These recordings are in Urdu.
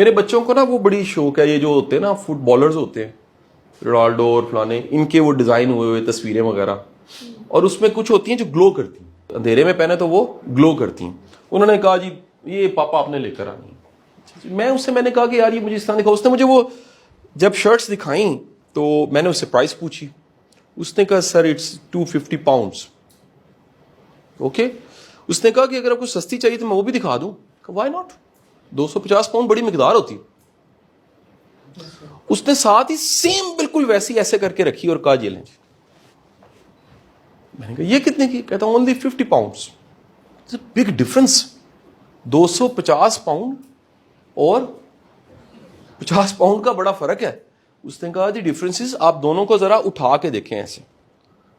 میرے بچوں کو نا وہ بڑی شوق ہے, یہ جو ہوتے ہیں نا فٹ بالرز ہوتے ہیں, رونالڈو اور فلانے, ان کے وہ ڈیزائن ہوئے ہوئے تصویریں وغیرہ, اور اس میں کچھ ہوتی ہیں جو گلو کرتی ہیں, اندھیرے میں پہنے تو وہ گلو کرتی ہیں. انہوں نے کہا جی یہ پاپا آپ نے لے کر آنی ہے. میں نے کہا کہ یار یہ مجھے اس طرح دکھاؤ. اس نے مجھے وہ جب شرٹس دکھائیں تو میں نے اس سے پرائس پوچھی. اس نے کہا سر اٹس 250 پاؤنڈس. اوکے, اس نے کہا کہ اگر آپ کو سستی چاہیے تو میں وہ بھی دکھا دوں. وائی ناٹ, 250 پاؤنڈ بڑی مقدار ہوتی. اس نے ساتھ ہی سیم بالکل ویسی ایسے کر کے رکھی اور کہا جی لیں جی. میں نے کہا یہ کتنے کی؟ کہتا ہوں only 50 pounds. Big difference, 250 pound اور 50 پاؤنڈ کا بڑا فرق ہے. اس نے کہا جی ڈفرنس از, آپ دونوں کو ذرا اٹھا کے دیکھیں ایسے.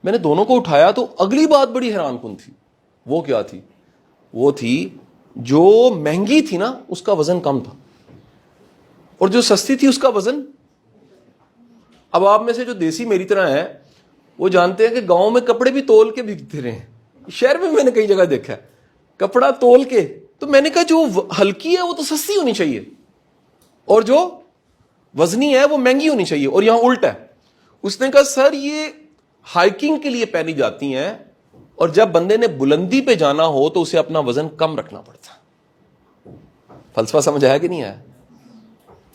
میں نے دونوں کو اٹھایا تو اگلی بات بڑی حیران کن تھی. وہ کیا تھی؟ وہ تھی جو مہنگی تھی نا اس کا وزن کم تھا, اور جو سستی تھی اس کا وزن. اب آپ میں سے جو دیسی میری طرح ہے وہ جانتے ہیں کہ گاؤں میں کپڑے بھی تول کے بکتے رہے ہیں. شہر میں نے کئی جگہ دیکھا ہے کپڑا تول کے. تو میں نے کہا جو ہلکی ہے وہ تو سستی ہونی چاہیے, اور جو وزنی ہے وہ مہنگی ہونی چاہیے, اور یہاں الٹا ہے. اس نے کہا سر یہ ہائکنگ کے لیے پہنی جاتی ہیں, اور جب بندے نے بلندی پہ جانا ہو تو اسے اپنا وزن کم رکھنا پڑتا. فلسفہ سمجھ آیا کہ نہیں آیا؟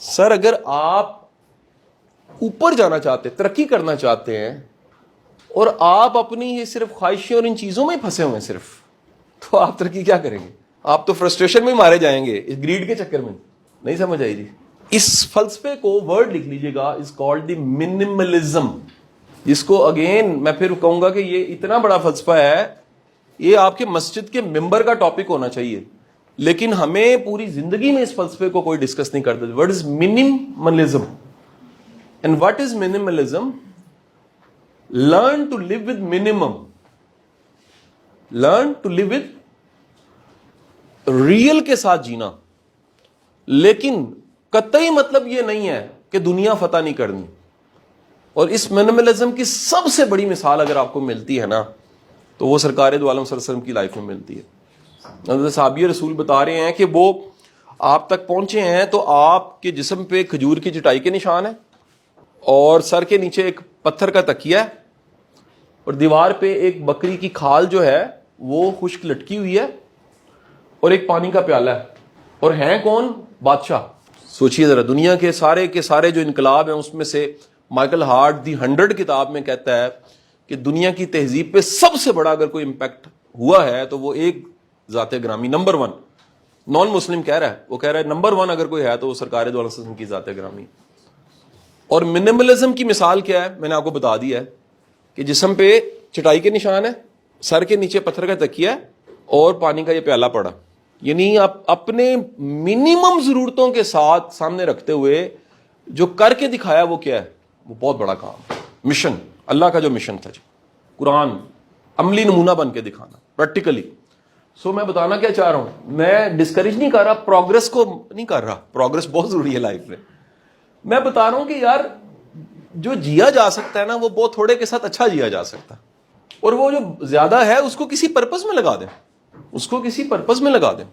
سر اگر آپ اوپر جانا چاہتے, ترقی کرنا چاہتے ہیں, اور آپ اپنی یہ صرف خواہشیں اور ان چیزوں میں پھنسے ہوئے ہیں صرف, تو آپ ترقی کیا کریں گے؟ آپ تو فرسٹریشن میں مارے جائیں گے اس گریڈ کے چکر میں. نہیں سمجھ آئی جی؟ اس فلسفے کو ورڈ لکھ لیجئے گا, از کالڈ دی منیملزم. جس کو اگین میں پھر کہوں گا کہ یہ اتنا بڑا فلسفہ ہے, یہ آپ کے مسجد کے ممبر کا ٹاپک ہونا چاہیے, لیکن ہمیں پوری زندگی میں اس فلسفے کو کوئی ڈسکس نہیں کرتا. What is minimalism and what is minimalism? Learn to live with minimum, learn to live with real کے ساتھ جینا. لیکن قطعی مطلب یہ نہیں ہے کہ دنیا فتح نہیں کرنی. اور اس منیملزم کی سب سے بڑی مثال اگر آپ کو ملتی ہے نا تو وہ سرکار دو عالم صلی اللہ علیہ وسلم کی لائف میں ملتی ہے. حضرت صحابی رسول بتا رہے ہیں کہ وہ آپ تک پہنچے ہیں تو آپ کے جسم پہ کھجور کی چٹائی کے نشان ہیں, اور سر کے نیچے ایک پتھر کا تکیہ ہے, اور دیوار پہ ایک بکری کی کھال جو ہے وہ خشک لٹکی ہوئی ہے, اور ایک پانی کا پیالہ ہے. اور ہیں کون؟ بادشاہ. سوچئے ذرا, دنیا کے سارے جو انقلاب ہیں اس میں سے مائیکل ہارٹ دی 100 کتاب میں کہتا ہے کہ دنیا کی تہذیب پہ سب سے بڑا اگر کوئی امپیکٹ ہوا ہے تو وہ ایک ذات گرامی نمبر 1, نان مسلم کہہ رہا ہے, وہ کہہ رہا ہے نمبر 1 اگر کوئی ہے تو وہ سرکار دو عالم صلی اللہ علیہ وسلم کی ذات گرامی. اور منیملزم کی مثال کیا ہے؟ میں نے آپ کو بتا دیا ہے کہ جسم پہ چٹائی کے نشان ہے, سر کے نیچے پتھر کا تکیہ ہے, اور پانی کا یہ پیالہ پڑا. یعنی آپ اپنے منیمم ضرورتوں کے ساتھ سامنے رکھتے ہوئے جو کر کے دکھایا وہ کیا ہے؟ وہ بہت بڑا کام, مشن, اللہ کا جو مشن تھا, قرآن عملی نمونہ بن کے دکھانا پریکٹیکلی. سو میں بتانا کیا چاہ رہا ہوں, میں ڈسکریج نہیں کر رہا, پروگرس کو نہیں کر رہا, پروگرس بہت ضروری ہے لائف میں. میں بتا رہا ہوں کہ یار جو جیا جا سکتا ہے نا وہ بہت تھوڑے کے ساتھ اچھا جیا جا سکتا ہے, اور وہ جو زیادہ ہے اس کو کسی پرپز میں لگا دیں, اس کو کسی پرپز میں لگا دیں.